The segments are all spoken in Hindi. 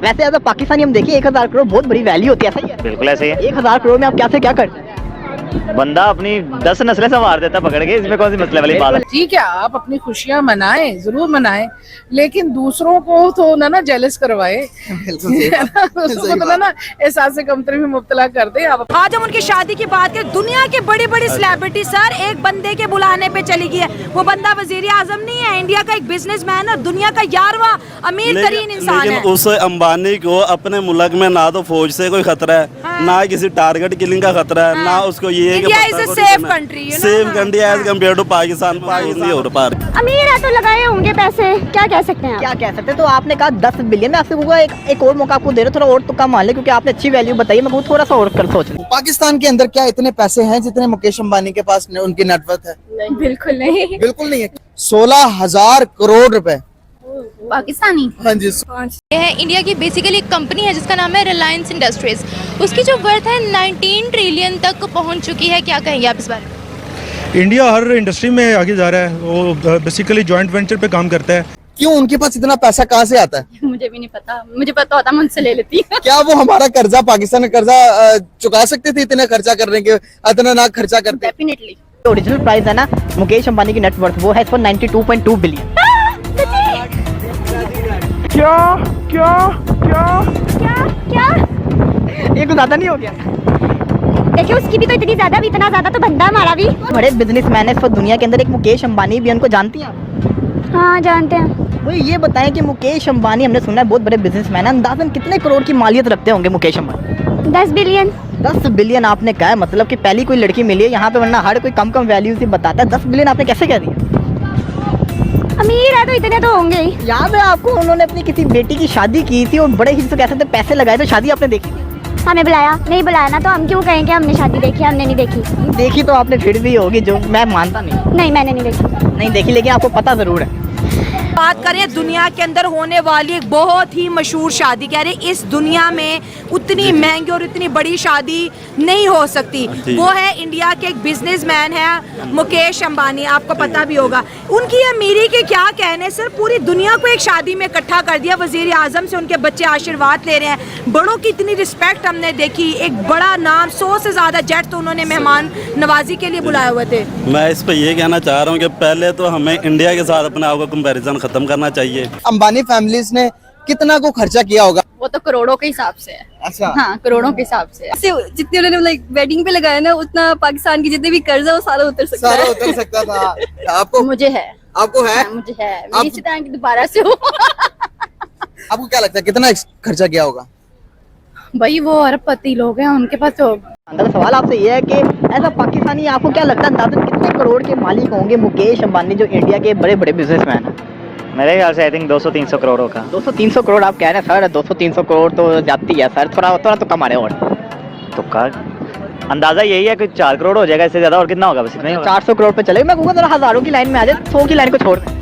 वैसे एज अ पाकिस्तानी हम देखिए 1000 करोड़ बहुत बड़ी वैल्यू होती है, ऐसा ही है? बिल्कुल ऐसे ही है। 1000 करोड़ में आप क्या से क्या करते हैं? बंदा अपनी 10 नस्लें संवार देता पकड़ के, इसमें कौन सी मसले वाली बात है। ठीक है, आप अपनी खुशियां मनाएं, जरूर मनाएं, लेकिन दूसरों को तो ना जेलस करवाए, दूसरों को तो ना एहसास से कमतरी में मुब्तला कर दे। आप आज हम उनकी शादी की बात करें, दुनिया के बड़े बड़े सेलिब्रिटी सर एक बंदे के बुलाने पे चली गई है। वो बंदा वजीर आजम नहीं है, इंडिया का एक बिजनेसमैन है, दुनिया का 11वां अमीर तरीन इंसान है। उस अंबानी को अपने मुल्क में ना तो फौज से कोई खतरा है, ना किसी टारगेट किलिंग का खतरा है, ना उसको ये है कि safe country, safe country as compare to Pakistan. अमीर है तो लगाए होंगे पैसे, क्या कह सकते हैं आप? क्या कह सकते हैं? तो आपने कहा 10 बिलियन, मैं आपसे कहूँगा एक और मौका आपको दे रहा हूँ, थोड़ा और तो कम मान ले, क्योंकि आपने अच्छी वैल्यू बताई, मैं थोड़ा सा और कर सोच लूँ। पाकिस्तान के अंदर क्या इतने पैसे हैं जितने मुकेश अंबानी के पास उनकी नेटवर्थ है? बिल्कुल नहीं। बिल्कुल नहीं है। 16,000 करोड़ रुपए पाकिस्तानी। हाँ जी। ये है इंडिया की बेसिकली एक कंपनी है जिसका नाम है रिलायंस इंडस्ट्रीज। उसकी जो वर्थ है 19 ट्रिलियन तक पहुंच चुकी है। क्या कहेंगे आप इस बारे में? इंडिया हर इंडस्ट्री में आगे जा रहा है, वो बेसिकली जॉइंट वेंचर पे काम करता है। क्यों उनके पास इतना पैसा कहाँ से आता है? मुझे भी नहीं पता, मुझे पता होता मैं उनसे ले लेती। क्या वो हमारा कर्जा, पाकिस्तान का कर्जा चुका सकते थे इतने खर्चा करने के? इतना ना खर्चा करते। डेफिनेटली। ओरिजिनल प्राइस है ना मुकेश अंबानी की नेटवर्थ, वो है इस पर 92.2 बिलियन। क्या क्या क्या क्या क्या ये कुछ ज्यादा नहीं हो गया? देखिए उसकी भी तो इतनी ज्यादा, भी इतना ज्यादा तो बंदा हमारा भी। बड़े बिजनेसमैन है इस वक्त दुनिया के अंदर, एक मुकेश अंबानी भी, उनको जानती हैं आप? हाँ जानते हैं। वो ये बताएं कि मुकेश अंबानी, हमने सुना है बहुत बड़े बिजनेसमैन है, अंदाजन कितने करोड़ की मालियत रखते होंगे मुकेश अंबानी? 10 बिलियन। 10 बिलियन आपने कहा है, मतलब कि पहली कोई लड़की मिली है यहाँ पे, वरना हर कोई कम वैल्यू से बताता है। 10 बिलियन आपने कैसे कह दिया? अमीर है तो इतने तो होंगे ही। याद है आपको उन्होंने अपनी किसी बेटी की शादी की थी और बड़े ही कह सकते पैसे लगाए थे, शादी आपने देखी? हमें बुलाया नहीं, बुलाया ना तो हम क्यों कहें कि हमने शादी देखी? हमने नहीं देखी। देखी तो आपने फिर भी होगी, जो मैं मानता नहीं मैंने नहीं देखी। नहीं देखी, लेकिन आपको पता जरूर है। बात करें दुनिया के अंदर होने वाली एक बहुत ही मशहूर शादी, कह रहे इस दुनिया में उतनी महंगी और इतनी बड़ी शादी नहीं हो सकती। वो है इंडिया के एक बिजनेसमैन है मुकेश अंबानी, आपको पता भी होगा। उनकी अमीरी के क्या कहने, सर पूरी दुनिया को एक शादी में इकट्ठा कर दिया। वजीर आजम से उनके बच्चे आशीर्वाद ले रहे हैं, बड़ों की इतनी रिस्पेक्ट हमने देखी, एक बड़ा नाम, 100 से ज्यादा जेट तो उन्होंने मेहमान नवाजी के लिए बुलाए हुए थे। मैं इस पर ये कहना चाह रहा हूँ कि पहले तो हमें इंडिया के साथ अपने आप को कंपैरिजन खत्म करना चाहिए। अंबानी फैमिलीज ने कितना को खर्चा किया होगा? वो तो करोड़ों के हिसाब से है। अच्छा। हाँ करोड़ों के हिसाब से। जितने उन्होंने लाइक वेडिंग पे लगाया ना, उतना पाकिस्तान की जितने भी कर्जा वो सारा उतर सकता सारा है। उतर सकता था। आपको? मुझे है। आपको है? हाँ, मुझे है। मैं इसी तरह की दोबारा से हूँ। आपको क्या लगता है कितना खर्चा किया होगा? भाई वो अरबपति लोग हैं, उनके पास तो। सवाल आपसे ये है कि ऐसा पाकिस्तानी, आपको क्या लगता है अंदाजन कितने करोड़ के मालिक होंगे मुकेश अंबानी, जो इंडिया के बड़े बड़े बिजनेसमैन हैं? मेरे ख्याल से आई थिंक 200-300 करोड़ का। 200-300 करोड़ आप कह रहे हैं सर? 200-300 करोड़ तो ज्यादा है सर, थोड़ा तो कम आ रहे और। तो का अंदाजा यही है कि 4 करोड़ हो जाएगा, इससे ज्यादा और कितना होगा? बस इतना ही होगा। 400 करोड़ पे चलेगा। मैं कहूँगा जरा हजारों की लाइन में आ जाए, 100 की लाइन को छोड़ दें।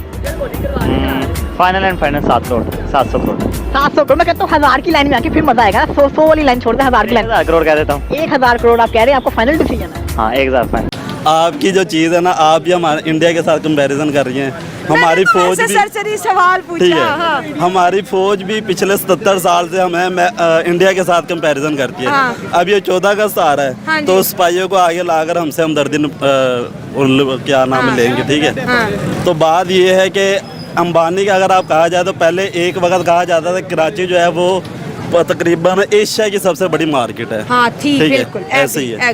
Final and final 7 crore 700 crore 700 crore. मैं कहता हूँ 1000 की लाइन में आके फिर मजा आएगा। 100 वाली लाइन छोड़ दें, 1000 की लाइन। 1000 करोड़ कह देता हूँ। 1000 करोड़ आप कह रहे हैं, आपको फाइनल डिसीजन है? हाँ 1000 फाइनल। आपकी जो चीज़ है ना, आप भी हमारे इंडिया के साथ कंपैरिजन कर रही हैं। हमारी फौज भी सरसरी सवाल पूछा। ठीक है, हमारी फौज भी पिछले 77 साल से हमें इंडिया के साथ कंपैरिजन करती है। अब ये 14 अगस्त आ रहा है, तो सिपाहियों को आगे लाकर हमसे हमदर्दी क्या नाम लेंगे, ठीक है? तो बात ये है कि अंबानी का अगर आप कहा जाए तो पहले एक वक्त कहा जाता था कराची जो है वो तकरीबन एशिया की सबसे बड़ी मार्केट है। हाँ ठीक है, ऐसे ही है।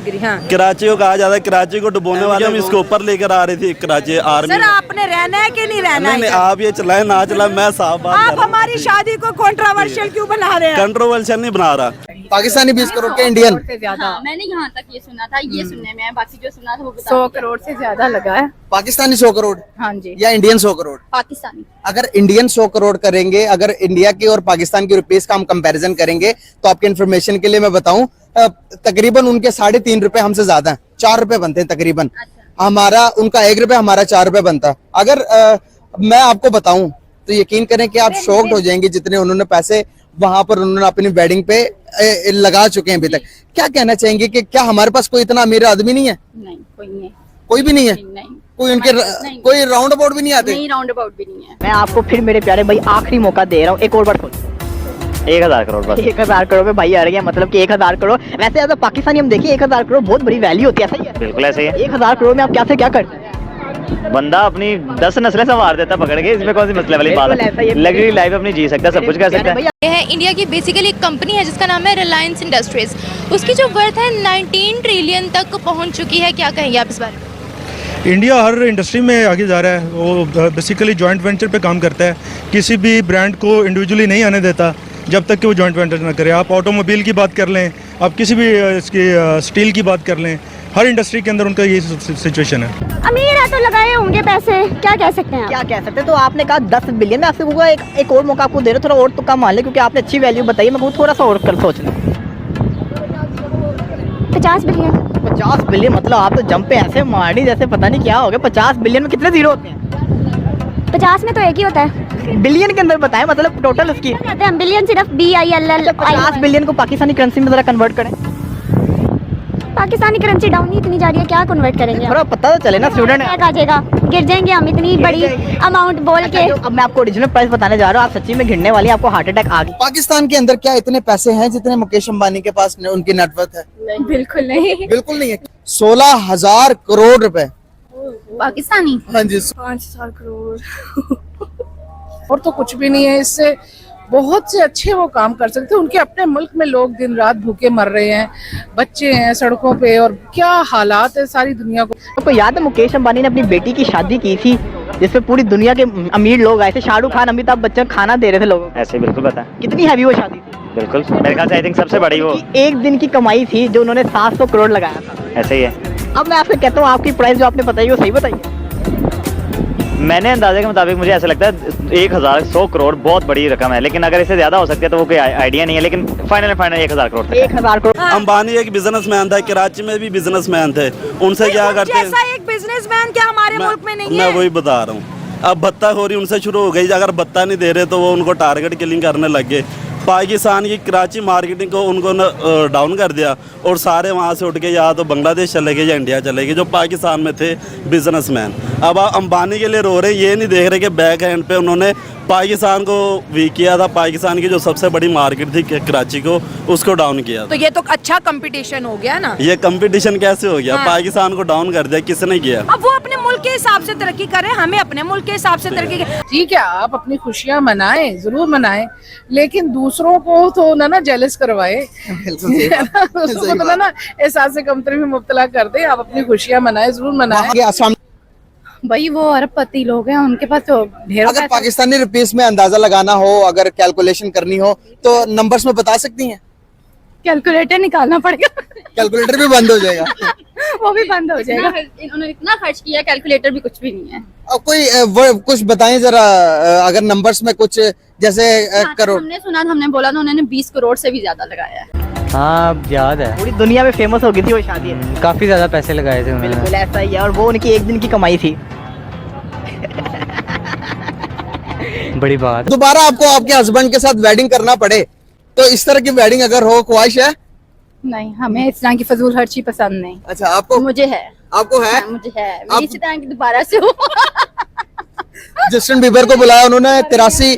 कराची को कहा जाता है, कराची को डुबोने वाले हम इसको ऊपर लेकर आ रही थी कराची आर्मी। सर आपने रहना है कि नहीं रहना है? नहीं, आप ये चलाए ना चलाए, मैं साफ बात आप हमारी शादी को कंट्रोवर्शियल क्यों बना रहे हैं? कंट्रोवर्शियल नहीं बना रहा। पाकिस्तानी 20 करोड़ के इंडियन? हाँ, मैंने यहाँ तक ये सुना था, ये सुनने में, बाकी जो सुना था वो 100 करोड़ से ज्यादा लगा है। पाकिस्तानी 100 करोड़? हाँ जी। या इंडियन 100 करोड़? पाकिस्तानी। अगर इंडियन 100 करोड़ करेंगे, अगर इंडिया की और पाकिस्तान की रुपीस का हम कंपैरिजन करेंगे, तो आपके इन्फॉर्मेशन के लिए मैं बताऊं, तकरीबन उनके 3.5 रुपए हमसे ज्यादा हैं, 4 रुपए बनते हैं तकरीबन। हमारा उनका 1 रुपए, हमारा 4 रुपए बनता है। अगर मैं आपको बताऊं तो यकीन करें कि आप शॉक्ड हो जाएंगे जितने उन्होंने पैसे वहां पर उन्होंने अपनी वेडिंग पे लगा चुके हैं अभी तक। क्या कहना चाहेंगे कि क्या हमारे पास कोई इतना अमीर आदमी नहीं है? नहीं, कोई नहीं। कोई भी नहीं है? नहीं। कोई उनके कोई राउंड अबाउट भी नहीं आते? नहीं, राउंड अबाउट भी नहीं है। मैं आपको फिर मेरे प्यारे भाई आखिरी मौका दे रहा हूँ, एक और बार खोल। 1000 करोड़ बस। 1000 करोड़ में भाई आ रही है, मतलब कि 1000 करोड़। वैसे अगर पाकिस्तानी हम देखिए 1000 करोड़ बहुत बड़ी वैल्यू होती है, ऐसा ही है? बिल्कुल ऐसे ही है। 1000 करोड़ में आप क्या से क्या करते हैं? बंदा अपनी 10 नस्लें संवार देता पकड़ के, इसमें कौन सी मसले वाली बात बिल्कुल ऐसा ही है। है। लग्जरी लाइफ अपनी जी सकता है, सब कुछ कर सकता है। भैया ये है इंडिया की बेसिकली एक कंपनी है जिसका नाम है रिलायंस इंडस्ट्रीज। उसकी जो वर्थ है 19 ट्रिलियन तक पहुंच चुकी है। क्या कहेंगे आप इस बारे में? इंडिया हर इंडस्ट्री में आगे जा रहा है। वो बेसिकली जॉइंट वेंचर पे काम करता है, किसी भी ब्रांड को इंडिविजुअली नहीं आने देता जब तक कि वो जॉइंट वेंचर ना करे। आप ऑटोमोबाइल की बात कर लें, आप किसी भी इसकी स्टील की बात कर लें, हर इंडस्ट्री के अंदर उनका ये सिचुएशन है। अमीर है तो लगाए होंगे पैसे, क्या कह सकते हैं? क्या कह सकते हैं? तो आपने कहा 10 बिलियन में, आपसे होगा एक और मौका आपको दे रहे हो, थोड़ा और तो कम मान ले, क्योंकि आपने अच्छी वैल्यू बताई। मैं थोड़ा सा और कर सोचना। 50 बिलियन। 50 बिलियन मतलब आप तो जंप पे ऐसे मारनी जैसे पता नहीं क्या हो गया। 50 बिलियन में कितने जीरो होते हैं? 50 में तो एक ही होता है। बिलियन के अंदर बताएं, मतलब टोटल उसकी। कहते हैं बिलियन सिर्फ BILL। 50 बिलियन को पाकिस्तानी करेंसी में जरा कन्वर्ट करें। पाकिस्तानी करेंसी डाउन ही इतनी जा रही है, क्या कन्वर्ट करेंगे? थोड़ा पता तो चले ना स्टूडेंट। आ जाएगा, गिर जाएंगे हम इतनी बड़ी अमाउंट बोल के। अब मैं आपको ओरिजिनल प्राइस बताने जा रहा हूँ, आप सच्ची में गिरने वाली हैं, आपको हार्ट अटैक आ गया। पाकिस्तान के अंदर क्या इतने पैसे हैं जितने मुकेश अंबानी के पास उनकी नेटवर्थ है? बिल्कुल नहीं। बिल्कुल नहीं है। 16,000 करोड़ रुपए पाकिस्तानी। हाँ जी। 5,000 करोड़। और तो कुछ भी नहीं है, इससे बहुत से अच्छे वो काम कर सकते हैं। उनके अपने मुल्क में लोग दिन रात भूखे मर रहे हैं, बच्चे हैं सड़कों पे, और क्या हालात है सारी दुनिया को। आपको याद है मुकेश अंबानी ने अपनी बेटी की शादी की थी जिसमें पूरी दुनिया के अमीर लोग आए थे, शाहरुख खान, अमिताभ बच्चन खाना दे रहे थे लोगों को। ऐसे ही बिल्कुल पता है। कितनी हैवी वो शादी थी? बिल्कुल मेरे ख्याल से आई थिंक सबसे बड़ी वो एक दिन की कमाई थी जो उन्होंने 700 करोड़ लगाया था। ऐसे ही है। अब मैं आपसे कहता हूँ आपकी प्राइस जो आपने बताई वो सही बताई है? मैंने अंदाजे के मुताबिक मुझे ऐसा लगता है 1100 करोड़ बहुत बड़ी रकम है, लेकिन अगर इससे ज्यादा हो सकती है तो वो कोई आइडिया नहीं है, लेकिन फाइनल 1000 करोड़ तक है। 1000 करोड़। अंबानी एक बिजनेसमैन था, कराची में भी बिजनेसमैन थे, उनसे क्या करते हैं? जैसा एक बिजनेसमैन क्या हमारे मुल्क में नहीं मैं है? वही बता रहा हूँ। अब भत्ताखोरी उनसे शुरू हो गई। अगर भत्ता नहीं दे रहे तो वो उनको टारगेट किलिंग करने लग गए। पाकिस्तान की कराची मार्केटिंग को उनको डाउन कर दिया और सारे वहाँ से उठ के या तो बांग्लादेश चले गए या इंडिया चले गए, जो पाकिस्तान में थे बिजनेसमैन। अब आप अंबानी के लिए रो रहे हैं, ये नहीं देख रहे कि बैक हैंड पे उन्होंने पाकिस्तान को वीक किया था। पाकिस्तान की जो सबसे बड़ी मार्केट थी कराची को, उसको डाउन किया तो था। ये तो अच्छा कंपटीशन हो गया ना। ये कंपटीशन कैसे हो गया? हाँ। पाकिस्तान को डाउन कर दिया, किसने किया? अब वो अपने मुल्क के हिसाब से तरक्की कर रहे हैं, हमें अपने मुल्क के हिसाब से तरक्की ठीक है, आप अपनी खुशियां मनाएं, जरूर मनाएं, लेकिन दूसरों को तो ना जेलस करवाए। दूसरों को तो ना एहसास कमतरी में मुब्तला कर दे। आप अपनी खुशियां मनाएं, जरूर मनाएं। असम भाई वो अरबपति लोग हैं, उनके पास तो ढेरों अगर पाकिस्तानी रुपीस में अंदाजा लगाना हो, अगर कैलकुलेशन करनी हो तो नंबर्स में बता सकती हैं? कैलकुलेटर निकालना पड़ेगा। कैलकुलेटर भी बंद हो जाएगा। वो भी बंद हो जाएगा। इन्होंने इतना खर्च किया, कैलकुलेटर भी कुछ भी नहीं है। अब कोई कुछ बताएं जरा, अगर नंबर्स में कुछ जैसे करोड़। हमने सुना, हमने बोला था उन्होंने 20 करोड़ से भी ज्यादा लगाया है। हाँ याद है, पूरी दुनिया में फेमस हो गई थी वो शादी। काफी ज्यादा पैसे लगाए थे उन्होंने। बिल्कुल ऐसा ही है, और वो उनकी एक दिन की कमाई थी। बड़ी बात। दोबारा आपको आपके हस्बैंड के साथ वेडिंग करना पड़े तो इस तरह की वेडिंग अगर हो, ख्वाहिश है? नहीं, हमें इस तरह की फजूल खर्ची पसंद नहीं। अच्छा, आपको? मुझे है। आपको है? मुझे है। मैं इसी तरह की दोबारा से हो। जस्टिन बीबर को बुलाया उन्होंने 83।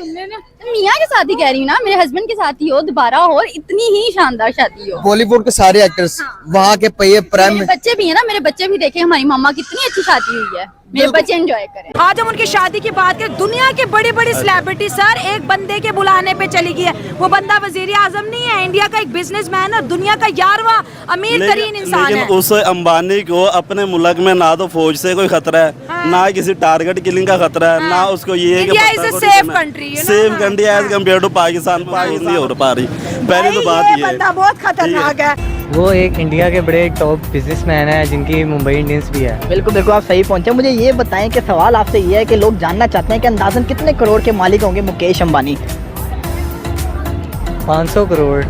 मियाँ के साथ ही कह रही हूँ ना, मेरे हस्बैंड के साथ ही हो, दोबारा हो, और इतनी ही शानदार शादी हो। बॉलीवुड के सारे एक्टर्स वहाँ के पे प्राइम। मेरे बच्चे भी है ना, मेरे बच्चे भी देखे हमारी मम्मा कितनी अच्छी शादी हुई है, मेरे बच्चे एंजॉय करें। आज हम उनकी शादी की बात करें, दुनिया के बड़े बड़े सेलिब्रिटी सर एक बंदे के बुलाने पे चली गई है। वो बंदा वजीर आजम नहीं है, इंडिया का एक बिजनेसमैन और दुनिया का 11वां अमीर तरीन इंसान है। लेकिन उस अंबानी को अपने मुल्क में ना तो फौज से कोई खतरा है, ना किसी टारगेट किलिंग का खतरा है, ना उसको ये है कि India is a safe country, you know? Safe country as compare to Pakistan नहीं हो पा रही। पहले तो बात ये ये है। बंदा बहुत खतरनाक है। वो एक इंडिया के बड़े टॉप बिजनेसमैन है जिनकी मुंबई इंडियंस भी है। बिल्कुल बिल्कुल, आप सही पहुंचे। मुझे ये बताएं कि सवाल आपसे ये है कि लोग जानना चाहते हैं कि अंदाजन कितने करोड़ के मालिक होंगे मुकेश अंबानी? 500 करोड़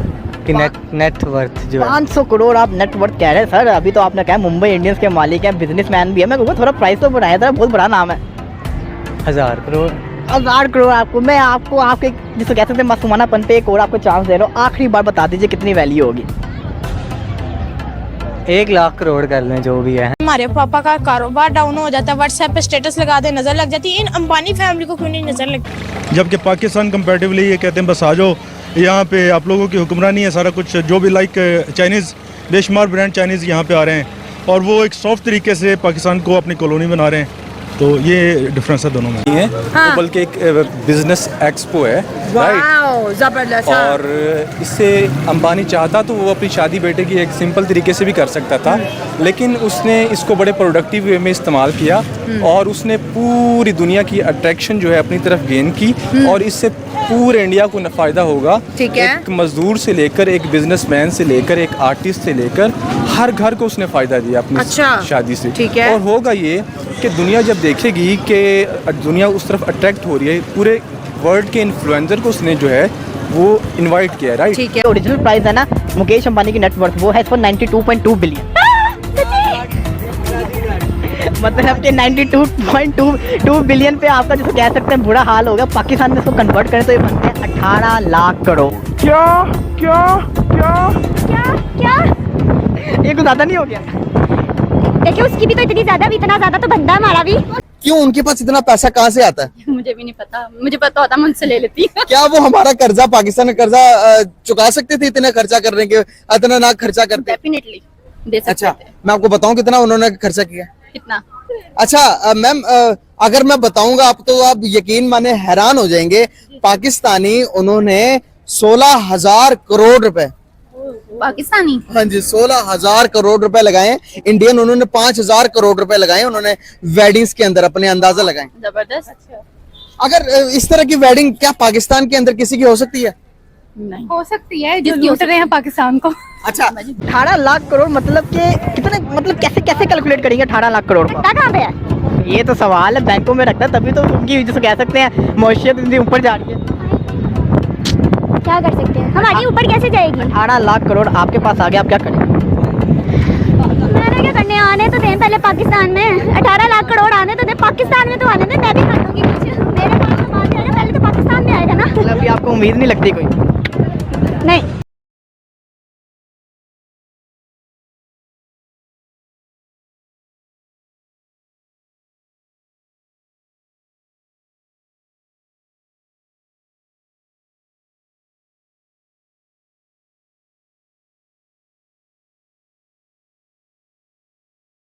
की नेट वर्थ जो है। 500 करोड़ आप नेट वर्थ कह रहे हैं सर? अभी तो आपने कहा मुंबई इंडियंस के मालिक हैं, बिजनेसमैन भी है। मैं कहूँगा थोड़ा प्राइस तो बढ़ाया था, बहुत बड़ा नाम है। 1000 करोड़। 1000 करोड़ आपको, मैं आपको आपके जिसको कहते थे मासूमानापन पे एक और आपको चांस दे रहा हूँ। आखिरी बार बता दीजिए कितनी वैल्यू होगी? 1 लाख करोड़ कर लें जो भी है। हमारे पापा का कारोबार डाउन हो जाता है, व्हाट्सएप पे स्टेटस लगा दे, नजर लग जाती है। इन अंबानी फैमिली को क्यों नहीं नजर लगती? जबकि पाकिस्तान कंपैरेटिवली ये कहते हैं बस आ जाओ, यहाँ पे आप लोगों की हुक्मरानी है, सारा कुछ जो भी लाइक चाइनीज़ बेशुमार ब्रांड चाइनीज़ यहाँ पे आ रहे हैं और वो एक सॉफ्ट तरीके से पाकिस्तान को अपनी कॉलोनी बना रहे हैं। तो ये डिफरेंस है दोनों में। है तो बल्कि एक बिजनेस एक्सपो है, वाओ जबरदस्त। और इससे अंबानी चाहता तो वो अपनी शादी बेटे की एक सिंपल तरीके से भी कर सकता था, लेकिन उसने इसको बड़े प्रोडक्टिव वे में इस्तेमाल किया और उसने पूरी दुनिया की अट्रैक्शन जो है अपनी तरफ गेन की और इससे पूरे इंडिया को फ़ायदा होगा। ठीक है। एक मजदूर से लेकर, एक बिजनेसमैन से लेकर, एक आर्टिस्ट से लेकर हर घर को उसने फ़ायदा दिया अपनी शादी से। ठीक है। और होगा ये कि दुनिया जब देखेगी कि दुनिया उस तरफ अट्रैक्ट हो रही है, पूरे वर्ल्ड के इन्फ्लुएंसर को उसने जो है वो इनवाइट किया है, राइट। ठीक है। ओरिजिनल प्राइस है ना मुकेश अंबानी की नेटवर्थ वो है इसको 92.2 बिलियन। मतलब कि 92.2 बिलियन पे आपका जिसको कह सकते हैं बुरा हाल होगा। पाकिस्तान में इसको कन्वर्ट करें तो ये बनते हैं 18 लाख करोड़। क्या क्या क्या क्या क्या ये कुछ ज्यादा नहीं हो गया? देखिए उसकी भी तो इतनी ज्यादा, भी इतना ज्यादा तो बनता है हमारा भी। क्यों उनके पास इतना पैसा कहाँ से आता है? मुझे भी नहीं पता, मुझे पता होता मैं उनसे ले लेती। क्या वो हमारा कर्जा, पाकिस्तान का कर्जा चुका सकते थे इतना खर्चा करने के? इतना ना खर्चा करते? डेफिनेटली दे सकते अच्छा थे। मैं आपको बताऊं कितना उन्होंने खर्चा किया? कितना? अच्छा मैम, अगर मैं बताऊंगा आप तो आप यकीन माने हैरान हो जाएंगे। पाकिस्तानी उन्होंने 16,000 करोड़ रुपए, पाकिस्तानी? हाँ जी 16,000 करोड़ रुपए लगाए। इंडियन उन्होंने 5,000 करोड़ रुपए लगाए उन्होंने वेडिंग्स के अंदर, अपने अंदाजा लगाए। जबरदस्त। अगर इस तरह की वेडिंग क्या पाकिस्तान के अंदर किसी की हो सकती है? नहीं हो सकती है, जो लूट रहे हैं पाकिस्तान को। अच्छा 18 लाख करोड़ मतलब कि कितने, मतलब कैसे कैसे कैलकुलेट करेंगे 18 लाख करोड़ का? कहाँ पे है? ये तो सवाल है, बैंकों में रखता है तभी तो उनकी जिसको कह सकते हैं मौशियत इतनी ऊपर जा रही है। क्या कर सकते हैं, हमारी ऊपर कैसे जाएगी? 18 लाख करोड़ आपके पास आ गया, आप क्या करेंगे? मैंने क्या करने, आने तो दें पहले पाकिस्तान में। 18 लाख करोड़ आने तो दे, पाकिस्तान में तो आने दे, मैं भी कर दूंगी कुछ। मेरे पास तो बाद में आएगा, पहले तो पाकिस्तान में आएगा ना। मतलब अभी आपको उम्मीद नहीं लगती कोई? नहीं